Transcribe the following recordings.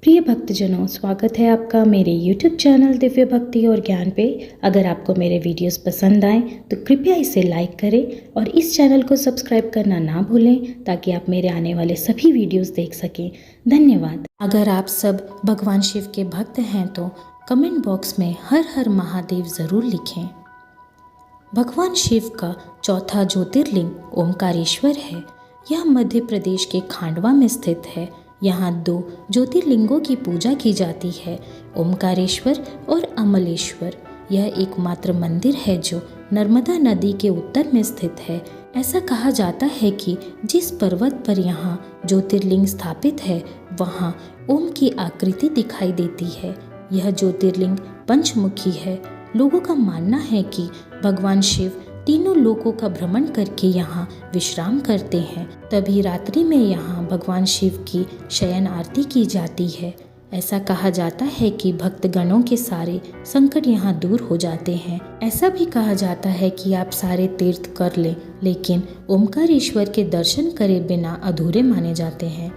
प्रिय भक्तजनों, स्वागत है आपका मेरे YouTube चैनल दिव्य भक्ति और ज्ञान पे। अगर आपको मेरे वीडियोस पसंद आएँ तो कृपया इसे लाइक करें और इस चैनल को सब्सक्राइब करना ना भूलें ताकि आप मेरे आने वाले सभी वीडियोस देख सकें। धन्यवाद। अगर आप सब भगवान शिव के भक्त हैं तो कमेंट बॉक्स में हर हर महादेव ज़रूर लिखें। भगवान शिव का चौथा ज्योतिर्लिंग ओमकारेश्वर है। यह मध्य प्रदेश के खांडवा में स्थित है। यहाँ 2 ज्योतिर्लिंगों की पूजा की जाती है, ओमकारेश्वर और अमलेश्वर। यह एकमात्र मंदिर है जो नर्मदा नदी के उत्तर में स्थित है। ऐसा कहा जाता है कि जिस पर्वत पर यहाँ ज्योतिर्लिंग स्थापित है वहाँ ओम की आकृति दिखाई देती है। यह ज्योतिर्लिंग पंचमुखी है। लोगों का मानना है कि भगवान शिव तीनों लोकों का भ्रमण करके यहाँ विश्राम करते हैं। तभी रात्रि में यहाँ भगवान शिव की शयन आरती की जाती है। ऐसा कहा जाता है कि भक्तगणों के सारे संकट यहाँ दूर हो जाते हैं। ऐसा भी कहा जाता है कि आप सारे तीर्थ कर लें, लेकिन ओमकारेश्वर के दर्शन करे बिना अधूरे माने जाते हैं।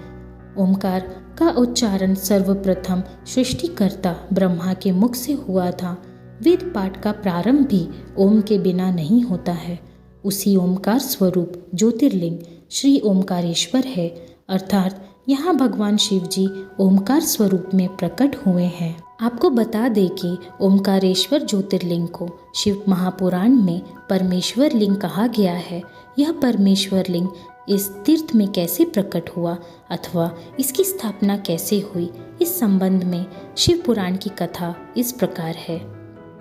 ओमकार का उच्चारण सर्वप्रथम सृष्टिकर्ता ब्रह्मा के मुख से हुआ था। वेद पाठ का प्रारंभ भी ओम के बिना नहीं होता है। उसी ओमकार स्वरूप ज्योतिर्लिंग श्री ओमकारेश्वर है, अर्थात यहाँ भगवान शिव जी ओमकार स्वरूप में प्रकट हुए हैं। आपको बता दें कि ओमकारेश्वर ज्योतिर्लिंग को शिव महापुराण में परमेश्वर लिंग कहा गया है। यह परमेश्वर लिंग इस तीर्थ में कैसे प्रकट हुआ अथवा इसकी स्थापना कैसे हुई, इस संबंध में शिव पुराण की कथा इस प्रकार है।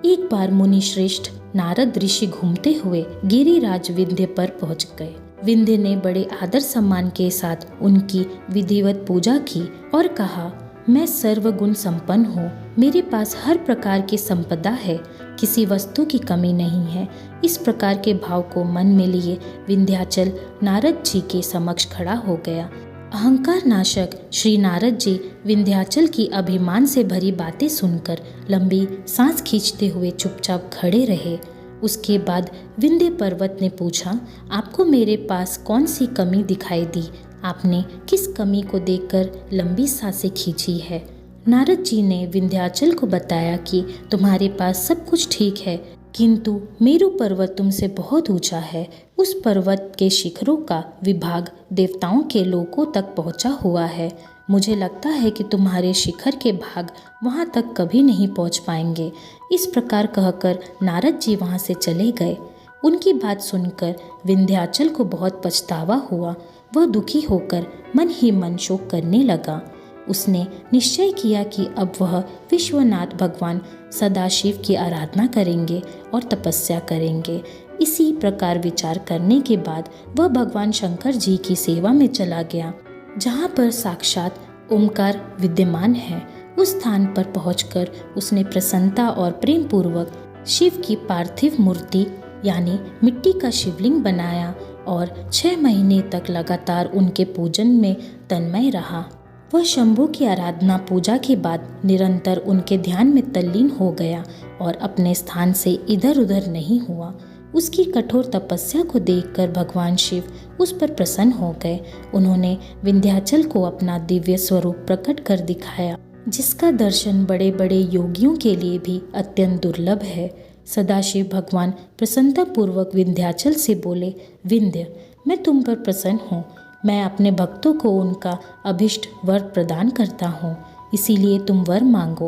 एक बार मुनि श्रेष्ठ नारद ऋषि घूमते हुए गिरिराज विंध्य पर पहुंच गए। विंध्य ने बड़े आदर सम्मान के साथ उनकी विधिवत पूजा की और कहा, मैं सर्वगुण संपन्न हूँ, मेरे पास हर प्रकार की संपदा है, किसी वस्तु की कमी नहीं है। इस प्रकार के भाव को मन में लिए विंध्याचल नारद जी के समक्ष खड़ा हो गया। अहंकार नाशक श्री नारद जी विंध्याचल की अभिमान से भरी बातें सुनकर लंबी सांस खींचते हुए चुपचाप खड़े रहे। उसके बाद विंध्य पर्वत ने पूछा, आपको मेरे पास कौन सी कमी दिखाई दी? आपने किस कमी को देखकर लंबी सांसें खींची है? नारद जी ने विंध्याचल को बताया कि तुम्हारे पास सब कुछ ठीक है, किंतु मेरु पर्वत तुमसे बहुत ऊंचा है। उस पर्वत के शिखरों का विभाग देवताओं के लोकों तक पहुंचा हुआ है। मुझे लगता है कि तुम्हारे शिखर के भाग वहां तक कभी नहीं पहुंच पाएंगे। इस प्रकार कहकर नारद जी वहां से चले गए। उनकी बात सुनकर विंध्याचल को बहुत पछतावा हुआ। वह दुखी होकर मन ही मन शोक करने लगा। उसने निश्चय किया कि अब वह विश्वनाथ भगवान सदाशिव की आराधना करेंगे और तपस्या करेंगे। इसी प्रकार विचार करने के बाद वह भगवान शंकर जी की सेवा में चला गया, जहाँ पर साक्षात ओमकार विद्यमान है। उस स्थान पर पहुंचकर उसने प्रसन्नता और प्रेम पूर्वक शिव की पार्थिव मूर्ति यानी मिट्टी का शिवलिंग बनाया और 6 महीने तक लगातार उनके पूजन में तन्मय रहा। वह शंभु की आराधना पूजा के बाद निरंतर उनके ध्यान में तल्लीन हो गया और अपने स्थान से इधर उधर नहीं हुआ। उसकी कठोर तपस्या को देखकर भगवान शिव उस पर प्रसन्न हो गए। उन्होंने विंध्याचल को अपना दिव्य स्वरूप प्रकट कर दिखाया, जिसका दर्शन बड़े बड़े योगियों के लिए भी अत्यंत दुर्लभ है। सदाशिव भगवान प्रसन्नता पूर्वक विंध्याचल से बोले, विंध्य, मैं तुम पर प्रसन्न हूँ। मैं अपने भक्तों को उनका अभिष्ट वर प्रदान करता हूँ, इसीलिए तुम वर मांगो।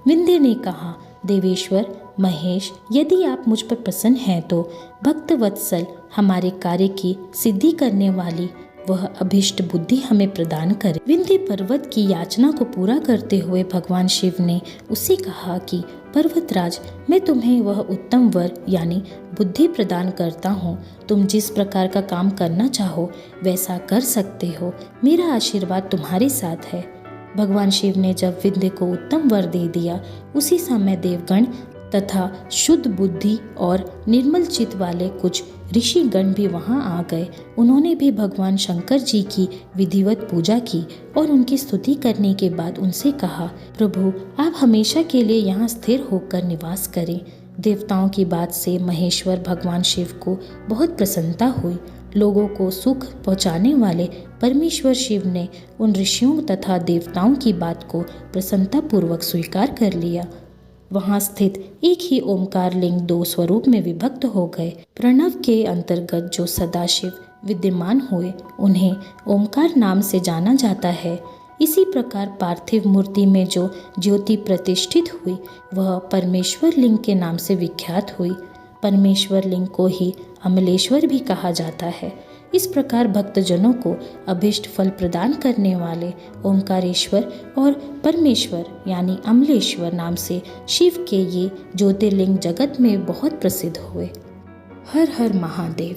विंध्य ने कहा, देवेश्वर महेश, यदि आप मुझ पर प्रसन्न हैं तो भक्त वत्सल हमारे कार्य की सिद्धि करने वाली वह अभिष्ट बुद्धि हमें प्रदान करे। विंध्य पर्वत की याचना को पूरा करते हुए भगवान शिव ने उसे कहा कि पर्वतराज, मैं तुम्हें वह उत्तम वर यानी बुद्धि प्रदान करता हूँ। तुम जिस प्रकार का काम करना चाहो वैसा कर सकते हो। मेरा आशीर्वाद तुम्हारे साथ है। भगवान शिव ने जब विंध्य को उत्तम वर दे दिया, उसी समय देवगण तथा शुद्ध बुद्धि और निर्मल चित्त वाले कुछ ऋषिगण भी वहां आ गए। उन्होंने भी भगवान शंकर जी की विधिवत पूजा की और उनकी स्तुति करने के बाद उनसे कहा, प्रभु, आप हमेशा के लिए यहाँ स्थिर होकर निवास करें। देवताओं की बात से महेश्वर भगवान शिव को बहुत प्रसन्नता हुई। लोगों को सुख पहुंचाने वाले परमेश्वर शिव ने उन ऋषियों तथा देवताओं की बात को प्रसन्नतापूर्वक स्वीकार कर लिया। वहां स्थित एक ही ओमकार लिंग 2 स्वरूप में विभक्त हो गए। प्रणव के अंतर्गत जो सदाशिव विद्यमान हुए उन्हें ओमकार नाम से जाना जाता है। इसी प्रकार पार्थिव मूर्ति में जो ज्योति प्रतिष्ठित हुई वह परमेश्वर लिंग के नाम से विख्यात हुई। परमेश्वर लिंग को ही अमलेश्वर भी कहा जाता है। इस प्रकार भक्तजनों को अभीष्ट फल प्रदान करने वाले ओंकारेश्वर और परमेश्वर यानी अमलेश्वर नाम से शिव के ये ज्योतिर्लिंग जगत में बहुत प्रसिद्ध हुए। हर हर महादेव।